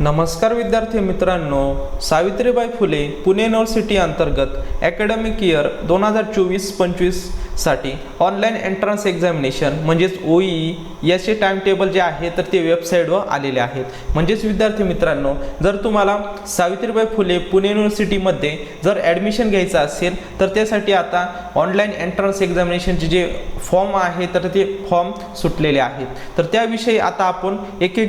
नमस्कार विद्यार्थी मित्रांनो, सावित्रीबाई फुले पुणे युनिव्हर्सिटी अंतर्गत अकॅडमिक इयर 2024-25 साठी ऑनलाईन एंट्रन्स एक्झामिनेशन म्हणजेच OEE याचे टाइम टेबल जे आहे तर ते वेबसाईटवर आलेले आहेत। म्हणजेच विद्यार्थी मित्रांनो, जर तुम्हाला सावित्रीबाई फुले पुणे युनिव्हर्सिटीमध्ये जर ॲडमिशन घ्यायचं असेल तर त्यासाठी आता ऑनलाईन एंट्रन्स एक्झामिनेशनचे जे फॉर्म आहे तर ते फॉर्म सुटलेले आहेत। तर त्याविषयी आता आपण एक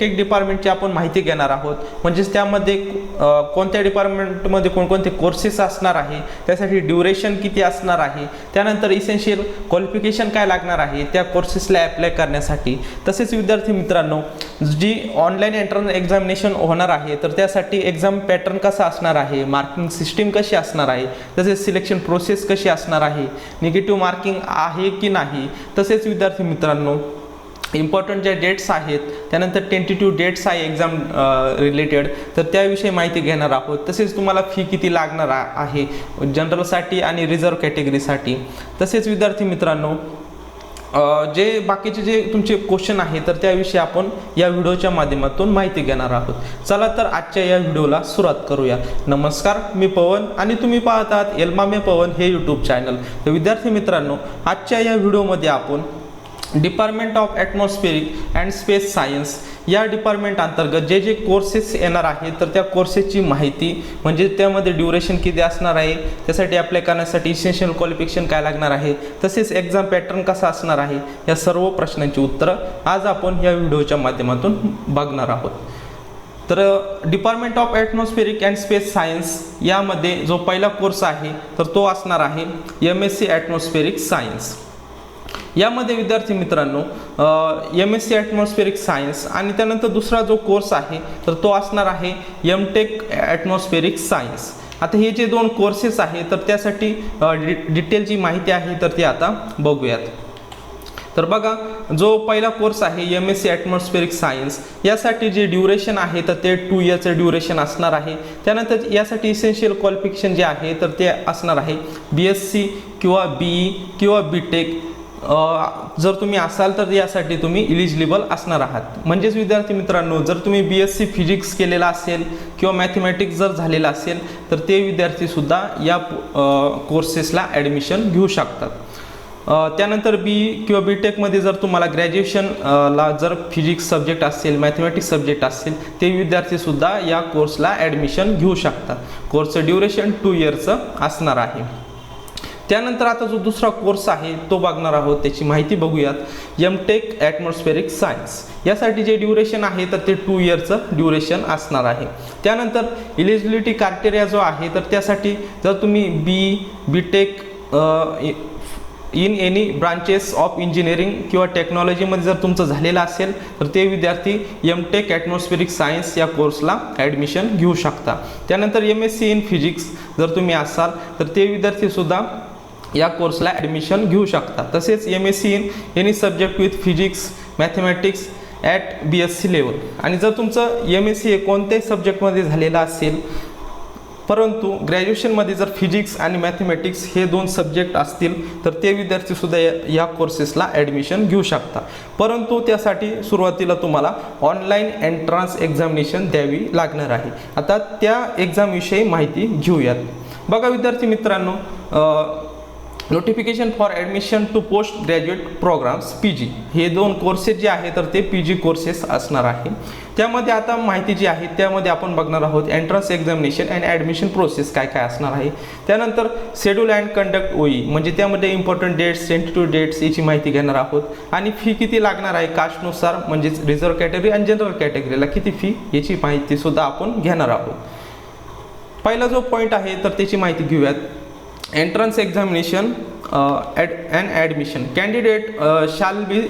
एक डिपार्टमेंटची आपण माहिती घेणार आहोत। म्हणजेच त्यामध्ये कोणत्या डिपार्टमेंटमध्ये कोणकोणते कोर्सेस असणार आहे, त्यासाठी ड्युरेशन किती असणार आहे, त्यानंतर इसेन्शियल क्वालिफिकेशन काय लागणार आहे त्या कोर्सेसला अप्लाय करण्यासाठी। तसेच विद्यार्थी मित्रांनो, जी ऑनलाईन एंट्रन्स एक्झामिनेशन होणार आहे तर त्यासाठी एक्झाम पॅटर्न कसा असणार आहे, मार्किंग सिस्टीम कशी असणार आहे, तसेच सिलेक्शन प्रोसेस कशी असणार आहे, निगेटिव्ह मार्किंग आहे की नाही, तसेच विद्यार्थी मित्रांनो इम्पॉर्टंट ज्या डेट्स आहेत त्यानंतर टेंटेटिव्ह डेट्स आहे एक्झाम रिलेटेड तर त्याविषयी माहिती घेणार आहोत। तसेच तुम्हाला फी किती लागणार आहे जनरलसाठी आणि रिझर्व कॅटेगरीसाठी। तसेच विद्यार्थी मित्रांनो, जे बाकीचे जे तुमचे क्वेश्चन आहे तर त्याविषयी आपण या व्हिडिओच्या माध्यमातून माहिती घेणार आहोत। चला तर आजच्या या व्हिडिओला सुरुवात करूया। नमस्कार, मी पवन आणि तुम्ही पाहत आहात एल्मामे पवन हे यूट्यूब चॅनल। तर विद्यार्थी मित्रांनो, आजच्या या व्हिडिओमध्ये आपण department of atmospheric and space science या डिपार्टमेंट अंतर्गत जे जे कोर्सेस येणार आहेत तर त्या कोर्सेसची माहिती, म्हणजे त्यामध्ये ड्युरेशन किती असणार आहे, त्यासाठी अप्लाय करण्यासाठी इसेन्शियल क्वालिफिकेशन काय लागणार आहे, तसेच एक्झाम पॅटर्न कसा असणार आहे, या सर्व प्रश्नांची उत्तरं आज आपण या व्हिडिओच्या माध्यमातून बघणार आहोत। तर department of atmospheric and space science यामध्ये जो पहिला कोर्स आहे तर तो असणार आहे MSc ॲटमॉस्फेरिक सायन्स। यामध्ये विद्यार्थी मित्रांनो MSc ॲटमॉस्फेरिक सायन्स आणि त्यानंतर दुसरा जो कोर्स आहे तर तो असणार आहे MTech ॲटमॉस्फेरिक सायन्स। आता हे जे दोन कोर्सेस आहे तर त्यासाठी डिटेलची माहिती आहे तर ती आता बघूयात। तर बघा, जो पहिला कोर्स आहे MSc ॲटमॉस्फेरिक सायन्स यासाठी जे ड्युरेशन आहे तर ते 2 इयरचं ड्युरेशन असणार आहे। त्यानंतर यासाठी इसेन्शियल क्वालिफिकेशन जे आहे तर ते असणार आहे BSc किंवा BE किंवा BTech जर तुम्ही असाल तर यासाठी तुम्ही इलिजिबल असणार आहात। म्हणजेच विद्यार्थी मित्रांनो, जर तुम्ही BSc फिजिक्स केलेला असेल किंवा मॅथमॅटिक्स जर झालेला असेल तर ते विद्यार्थीसुद्धा या कोर्सेसला ॲडमिशन घेऊ शकतात। त्यानंतर BE किंवा BTechमध्ये जर तुम्हाला ग्रॅज्युएशनला जर फिजिक्स सब्जेक्ट असेल, मॅथमॅटिक्स सब्जेक्ट असेल ते विद्यार्थीसुद्धा या कोर्सला ॲडमिशन घेऊ शकतात। कोर्सचं ड्युरेशन 2 इयरचं असणार आहे। त्यानंतर आता जो दुसरा कोर्स आहे तो बघणार आहोत, त्याची माहिती बघूयात। MTech ॲटमॉस्फेरिक सायन्स यासाठी जे ड्युरेशन आहे तर ते 2 इयरचं ड्युरेशन असणार आहे। त्यानंतर इलिजिबिलिटी क्रायटेरिया जो आहे तर त्यासाठी जर तुम्ही BE BTech in any branches of engineering किंवा टेक्नॉलॉजीमध्ये जर तुमचं झालेलं असेल तर ते विद्यार्थी MTech ॲटमॉस्फेरिक सायन्स या कोर्सला ॲडमिशन घेऊ शकता। त्यानंतर MSc इन फिजिक्स जर तुम्ही असाल तर ते विद्यार्थीसुद्धा या कोर्सला ॲडमिशन घेऊ शकता। तसेच MSc in any subject with physics mathematics at BSc level. आणि जर तुमचं MSc कोणत्याही सब्जेक्टमध्ये झालेलं असेल परंतु ग्रॅज्युएशनमध्ये जर फिजिक्स आणि मॅथमॅटिक्स हे 2 सब्जेक्ट असतील तर ते विद्यार्थीसुद्धा या कोर्सेसला ॲडमिशन घेऊ शकता। परंतु त्यासाठी सुरुवातीला तुम्हाला ऑनलाईन एंट्रन्स एक्झामिनेशन द्यावी लागणार आहे। आता त्या एक्झामविषयी माहिती घेऊयात। बघा विद्यार्थी मित्रांनो, notification for admission to post graduate programmes PG हे 2 कोर्सेस जे आहे तर ते PG कोर्सेस असणार आहे। त्यामध्ये आता माहिती जी आहे त्यामध्ये आपण बघणार आहोत entrance examination and admission process काय काय असणार आहे। त्यानंतर शेड्यूल अँड कंडक्ट OE म्हणजे त्यामध्ये इम्पॉर्टंट डेट्स, टेंटेटिव्ह डेट्स याची माहिती घेणार आहोत। आणि फी किती लागणार आहे कास्टनुसार, म्हणजेच रिझर्व कॅटेगरी आणि जनरल कॅटेगरीला किती फी याची माहितीसुद्धा आपण घेणार आहोत। पहिला जो पॉईंट आहे तर त्याची माहिती घेऊयात। Entrance examination and admission candidate shall be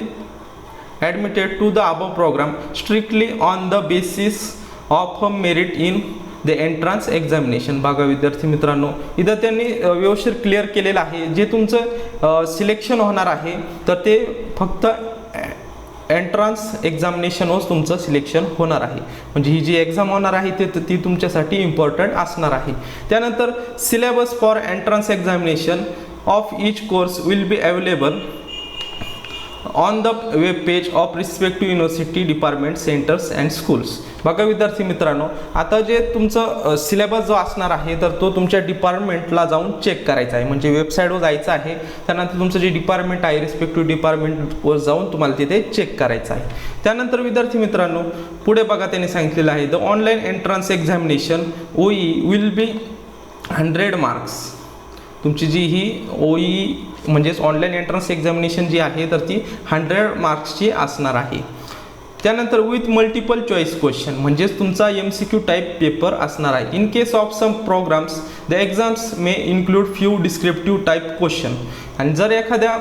admitted to the above program strictly on the basis of merit in the entrance examination। बघा विद्यार्थी मित्रांनो, इथं त्यांनी व्यवस्थित क्लिअर केलेलं आहे जे तुमचं सिलेक्शन होणार आहे तर ते फक्त एंट्रन्स एक्झामिनेशनवर तुमचं सिलेक्शन होणार आहे। म्हणजे ही जी एक्झाम होणार आहे ती तुमच्यासाठी इम्पॉर्टंट असणार आहे। त्यानंतर syllabus for entrance examination of each course will be available on the web page of respective university department centres and schools. बघा विद्यार्थी मित्रांनो, आता जे तुमचं सिलेबस जो असणार आहे तर तो तुमच्या डिपार्टमेंटला जाऊन चेक करायचा आहे. म्हणजे वेबसाईटवर जायचं आहे, त्यानंतर तुमचं जे डिपार्टमेंट आहे रिस्पेक्टिव्ह डिपार्टमेंटवर जाऊन तुम्हाला तिथे चेक करायचं आहे. त्यानंतर विद्यार्थी मित्रांनो पुढे बघा त्यांनी सांगितलेलं आहे the online entrance examination OE will be 100 marks. तुमची जी ही OE म्हणजेच ऑनलाईन एंट्रन्स एक्झामिनेशन जी आहे तर ती 100 मार्क्सची असणार आहे. त्यानंतर विथ मल्टिपल चॉईस क्वेश्चन म्हणजेच तुमचा MCQ टाईप पेपर असणार आहे. In case of some programmes the exams may include few descriptive type question. आणि जर एखाद्या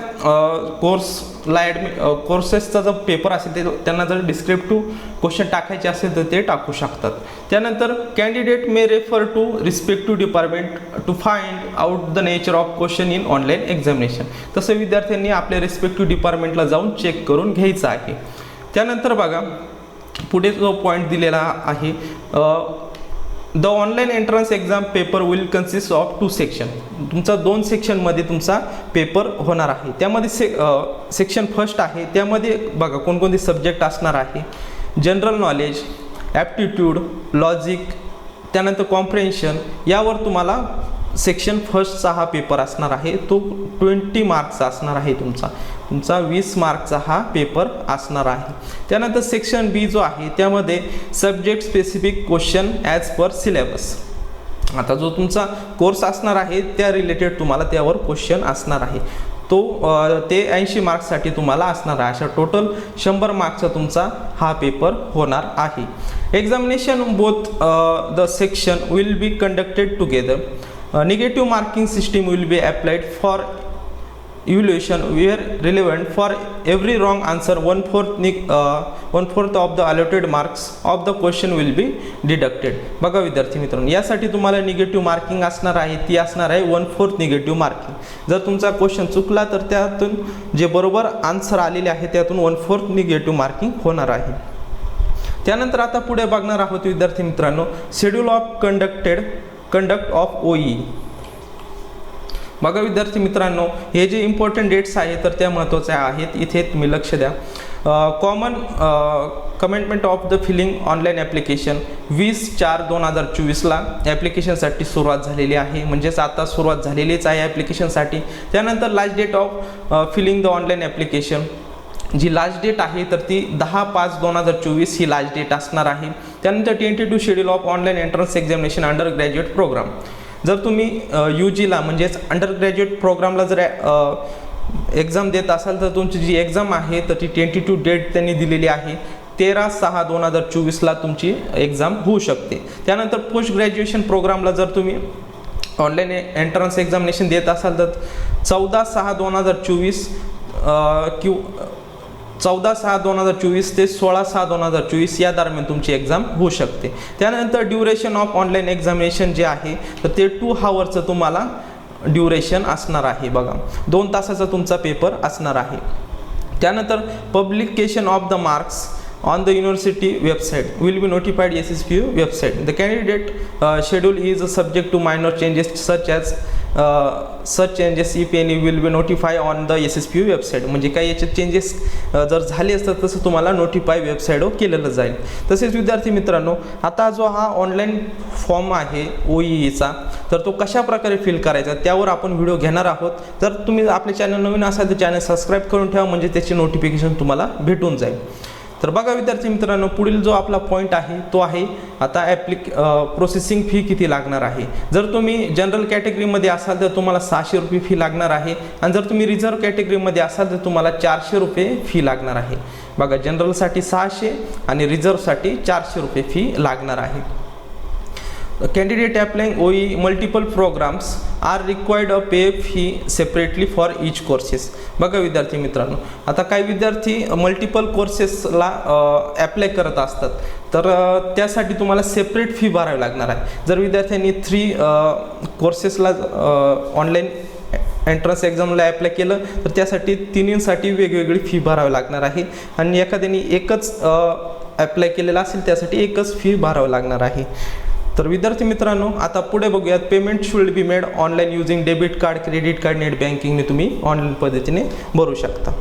कोर्सेसचा जो पेपर असेल ते त्यांना जर डिस्क्रिप्टिव्ह क्वेश्चन टाकायचे असेल तर ते टाकू शकतात. त्यानंतर candidate may refer to respective department to find out the nature of question in online examination. तसं विद्यार्थ्यांनी आपल्या रिस्पेक्टिव्ह डिपार्टमेंटला जाऊन चेक करून घ्यायचं आहे. त्यानंतर बघा पुढे जो पॉईंट दिलेला आहे the online entrance exam paper will consist of 2 section. तुमचा 2 सेक्शनमध्ये तुमचा पेपर होणार आहे. त्यामध्ये सेक्शन फर्स्ट आहे, त्यामध्ये बघा कोणकोणते सब्जेक्ट असणार आहे. जनरल नॉलेज, ॲप्टिट्यूड, लॉजिक, त्यानंतर कॉम्प्रेन्शन यावर तुम्हाला सेक्शन फर्स्टचा हा पेपर असणार आहे. तो 20 मार्क्सचा असणार आहे. तुमचा 20 मार्कचा हा पेपर असणार आहे. त्यानंतर सेक्शन बी जो आहे त्यामध्ये subject specific question as per syllabus. आता जो तुमचा कोर्स असणार आहे त्या रिलेटेड तुम्हाला त्यावर क्वेश्चन असणार आहे. ते 80 मार्क्ससाठी तुम्हाला असणार आहे. अशा टोटल 100 मार्क्सचा तुमचा हा पेपर होणार आहे. Examination both the section will be conducted together. Negative marking system will be applied for evaluation where relevant. For every wrong answer 1/4 of the allotted marks of the question will be deducted. बघा विद्यार्थी मित्रांनो, यासाठी तुम्हाला negative marking असणार आहे, ती असणार आहे 1/4 निगेटिव्ह मार्किंग. जर तुमचा क्वेश्चन चुकला तर त्यातून जे बरोबर आन्सर आलेले आहे त्यातून 1/4 निगेटिव्ह मार्किंग होणार आहे. त्यानंतर आता पुढे बघणार आहोत विद्यार्थी मित्रांनो schedule of conduct of OE. बघा विद्यार्थी मित्रांनो, हे जे इम्पॉर्टंट डेट्स आहेत तर त्या महत्त्वाच्या आहेत. इथे तुम्ही लक्ष द्या. Common commencement of the filling online application 20/4/2024ला ॲप्लिकेशनसाठी सुरुवात झालेली आहे. म्हणजेच आता सुरुवात झालेलीच आहे ॲप्लिकेशनसाठी. त्यानंतर last date of filling the online application जी लास्ट डेट आहे तर ती 10/5/2024 ही लास्ट डेट असणार आहे. त्यानंतर tentative schedule of online entrance examination undergraduate programme. जर तुम्ही UGला म्हणजेच अंडर ग्रॅज्युएट प्रोग्रामला जर एक्झाम देत असाल तर तुमची जी एक्झाम आहे तर ती टेंटेटिव्ह डेट त्यांनी दिलेली आहे 13/6/2024ला तुमची एक्झाम होऊ शकते. त्यानंतर पोस्ट ग्रॅज्युएशन प्रोग्रामला जर तुम्ही ऑनलाईन एंट्रन्स एक्झामिनेशन देत असाल तर 14/6/2024 किंवा 14/6/2024 ते 16/6/2024 या दरम्यान तुमची एक्झाम होऊ शकते. त्यानंतर ड्युरेशन ऑफ ऑनलाईन एक्झामिनेशन जे आहे तर ते 2 आवर्सचं तुम्हाला ड्युरेशन असणार आहे. बघा 2 तासाचा तुमचा पेपर असणार आहे. त्यानंतर publication of the marks on the university website will be notified SSPU website. The candidate schedule is subject to minor changes such changes if any will be notified on the SSPU website. म्हणजे काही याचे changes जर झाले असतात तसं तुम्हाला notify वेबसाईटवर केलेलं जाईल. तसेच विद्यार्थी मित्रांनो, आता जो हा ऑनलाईन फॉर्म आहे OEEचा तर तो कशा प्रकारे फिल करायचा त्यावर आपण व्हिडिओ घेणार आहोत. जर तुम्ही आपले चॅनल नवीन असाल तर चॅनल सबस्क्राईब करून ठेवा म्हणजे त्याची नोटिफिकेशन तुम्हाला भेटून जाईल. तर बघा विद्यार्थी मित्रांनो, पुढील जो आपला पॉईंट आहे तो आहे आता प्रोसेसिंग फी किती लागणार आहे. जर तुम्ही जनरल कॅटेगरीमध्ये असाल तर तुम्हाला 600 रुपये फी लागणार आहे आणि जर तुम्ही रिझर्व्ह कॅटेगरीमध्ये असाल तर तुम्हाला 400 रुपये फी लागणार आहे. बघा जनरलसाठी 600 आणि रिझर्व्हसाठी 400 रुपये फी लागणार आहे. Candidate applying OE multiple programs are required a pay fee separately for each courses. बघा विद्यार्थी मित्रांनो, आता काही विद्यार्थी मल्टिपल कोर्सेसला ॲप्लाय करत असतात तर त्यासाठी तुम्हाला सेपरेट फी भरावी लागणार आहे. जर विद्यार्थ्यांनी 3 कोर्सेसला ऑनलाईन एंट्रन्स एक्झामला ॲप्लाय केलं तर त्यासाठी तिन्हींसाठी वेगवेगळी फी भरावी लागणार आहे आणि एखाद्याने एकच ॲप्लाय केलेला असेल त्यासाठी एकच फी भरावी लागणार आहे. तर विद्यार्थी मित्रांनो, आता पुढे बघूयात. Payment should be made online using debit card, credit card, net बँकिंगने तुम्ही ऑनलाईन पद्धतीने भरू शकता.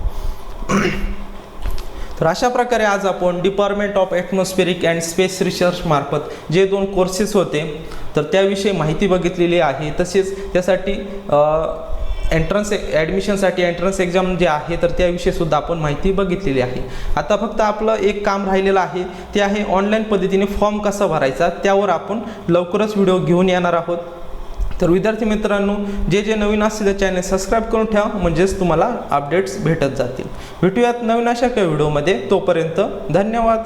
तर अशा प्रकारे आज आपण department of atmospheric and space research मार्फत जे 2 कोर्सेस होते तर त्याविषयी माहिती बघितलेली आहे. तसेच त्यासाठी ॲडमिशनसाठी एंट्रन्स एक्झाम जे आहे तर त्याविषयी सुद्धा आपण माहिती बघितलेली आहे. आता फक्त आपलं एक काम राहिलेलं आहे, ते आहे ऑनलाईन पद्धतीने फॉर्म कसा भरायचा. त्यावर आपण लवकरच व्हिडिओ घेऊन येणार आहोत. तर विद्यार्थी मित्रांनो, जे नवीन असतील ते चॅनल सबस्क्राईब करून ठेवा, म्हणजेच तुम्हाला अपडेट्स भेटत जातील. भेटूयात नवीन अशा काही व्हिडिओमध्ये. तोपर्यंत धन्यवाद.